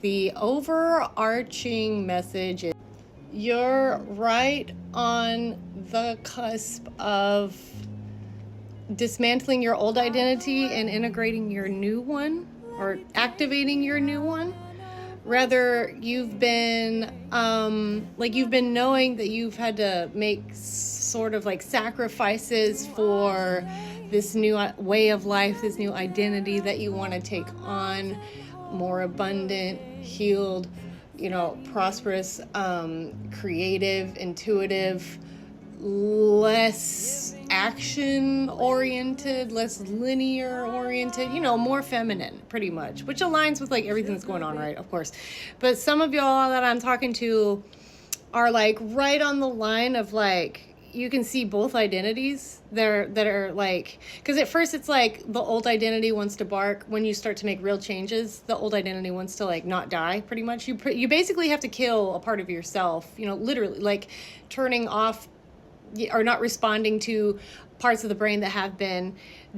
The overarching message is you're right on the cusp of dismantling your old identity and integrating your new one, or activating your new one. Rather, you've been you've been knowing that you've had to make sort of like sacrifices for this new way of life, this new identity that you want to take on, more abundant, healed, prosperous, creative, intuitive, less action oriented, less linear oriented, more feminine pretty much, which aligns with like everything that's going on, right? Of course. But some of y'all that I'm talking to are like right on the line of like, you can see both identities there that are like, because at first it's like the old identity wants to bark. When you start to make real changes, the old identity wants to like not die pretty much. You basically have to kill a part of yourself, literally, like turning off or not responding to parts of the brain that have been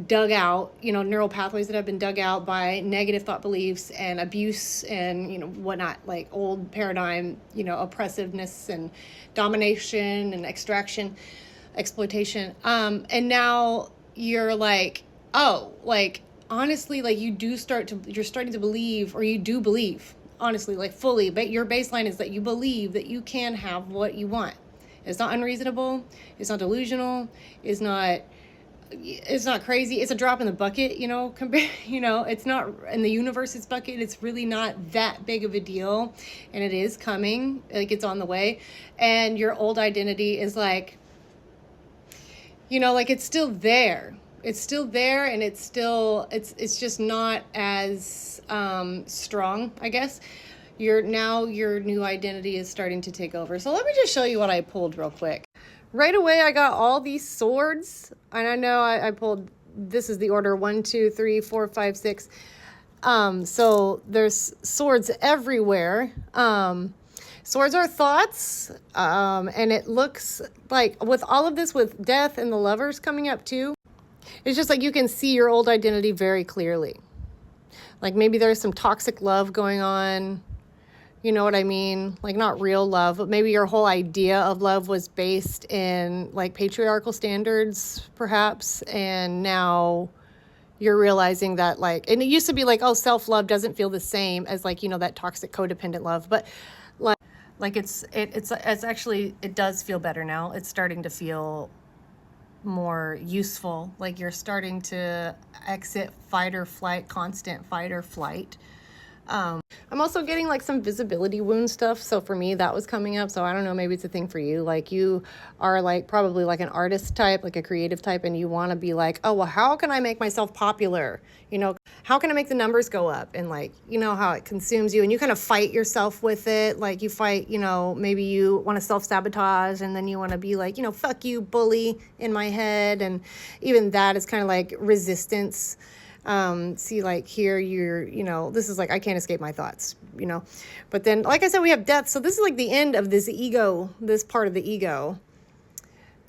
dug out, neural pathways that have been dug out by negative thought beliefs and abuse and, whatnot, like old paradigm, oppressiveness and domination and extraction, exploitation. And now you're like, oh, like, honestly, like you're starting to believe, or you do believe, honestly, like fully, but your baseline is that you believe that you can have what you want. It's not unreasonable. It's not delusional. It's not crazy. It's a drop in the bucket, it's not in the universe's bucket. It's really not that big of a deal. And it is coming, like it's on the way. And your old identity is like, like it's still there. It's still there, and it's just not as strong, I guess. Your new identity is starting to take over. So let me just show you what I pulled real quick. Right away, I got all these swords, and I know I pulled, this is the order 1, 2, 3, 4, 5, 6. So there's swords everywhere. Swords are thoughts, and it looks like with all of this, with death and the lovers coming up too, it's just like you can see your old identity very clearly. Like maybe there's some toxic love going on. You know what I mean? Like not real love, but maybe your whole idea of love was based in like patriarchal standards, perhaps. And now you're realizing that like, and it used to be like, oh, self-love doesn't feel the same as like, that toxic codependent love. But like it's actually, it does feel better now. It's starting to feel more useful. Like you're starting to exit fight or flight, constant fight or flight. I'm also getting like some visibility wound stuff. So for me, that was coming up. So I don't know, maybe it's a thing for you. Like you are like probably like an artist type, like a creative type, and you want to be like, oh, well, how can I make myself popular? How can I make the numbers go up? And like, how it consumes you, and you kind of fight yourself with it. Like you fight, maybe you want to self-sabotage, and then you want to be like, fuck you, bully in my head. And even that is kind of like resistance. See, like here you're, this is like, I can't escape my thoughts, but then, like I said, we have death. So this is like the end of this ego, this part of the ego.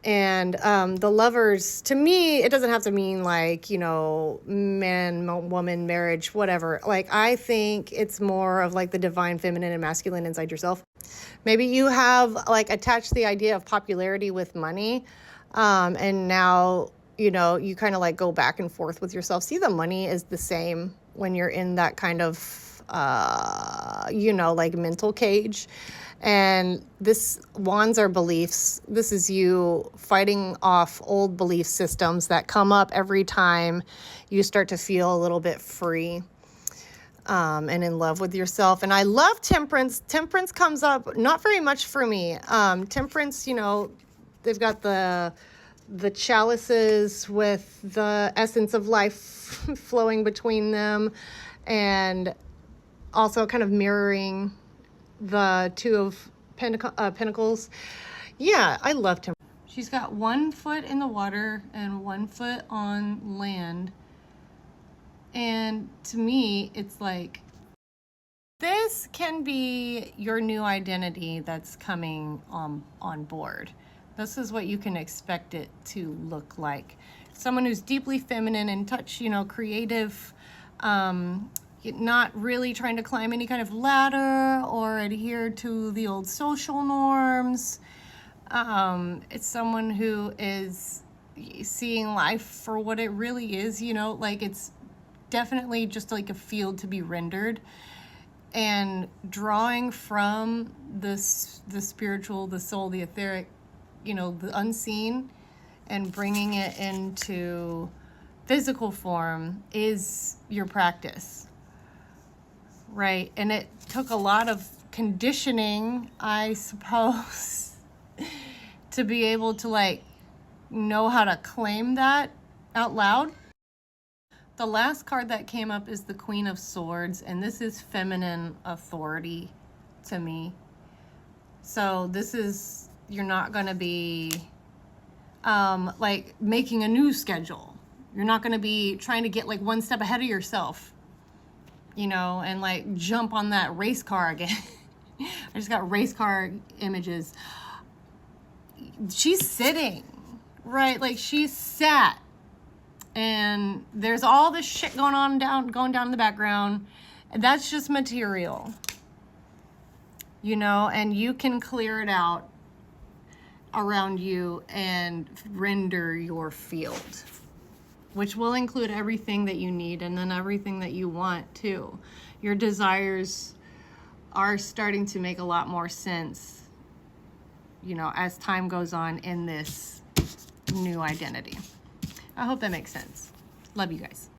And, the lovers, to me, it doesn't have to mean like, man, woman, marriage, whatever. Like, I think it's more of like the divine feminine and masculine inside yourself. Maybe you have like attached the idea of popularity with money. And now, you kind of like go back and forth with yourself. See, the money is the same when you're in that kind of, like mental cage. And wands are beliefs. This is you fighting off old belief systems that come up every time you start to feel a little bit free, and in love with yourself. And I love temperance. Temperance comes up not very much for me. Temperance, they've got the chalices with the essence of life flowing between them, and also kind of mirroring the two of pentacles. Yeah, I love temperance. She's got 1 foot in the water and 1 foot on land. And to me, it's like, this can be your new identity that's coming on board. This is what you can expect it to look like. Someone who's deeply feminine in touch, creative, not really trying to climb any kind of ladder or adhere to the old social norms. It's someone who is seeing life for what it really is, you know, like it's definitely just like a field to be rendered, and drawing from the spiritual, the soul, the etheric, you know, the unseen, and bringing it into physical form is your practice, right? And it took a lot of conditioning, I suppose, to be able to like know how to claim that out loud. The last card that came up is the Queen of Swords, and this is feminine authority to me. So this is, you're not going to be like making a new schedule. You're not going to be trying to get like one step ahead of yourself, you know, and like jump on that race car again. I just got race car images. She's sitting, right? Like she's sat, and there's all this shit going down in the background. And that's just material, you know, and you can clear it out around you and render your field, which will include everything that you need and then everything that you want too. Your desires are starting to make a lot more sense, you know, as time goes on in this new identity. I hope that makes sense. Love you guys.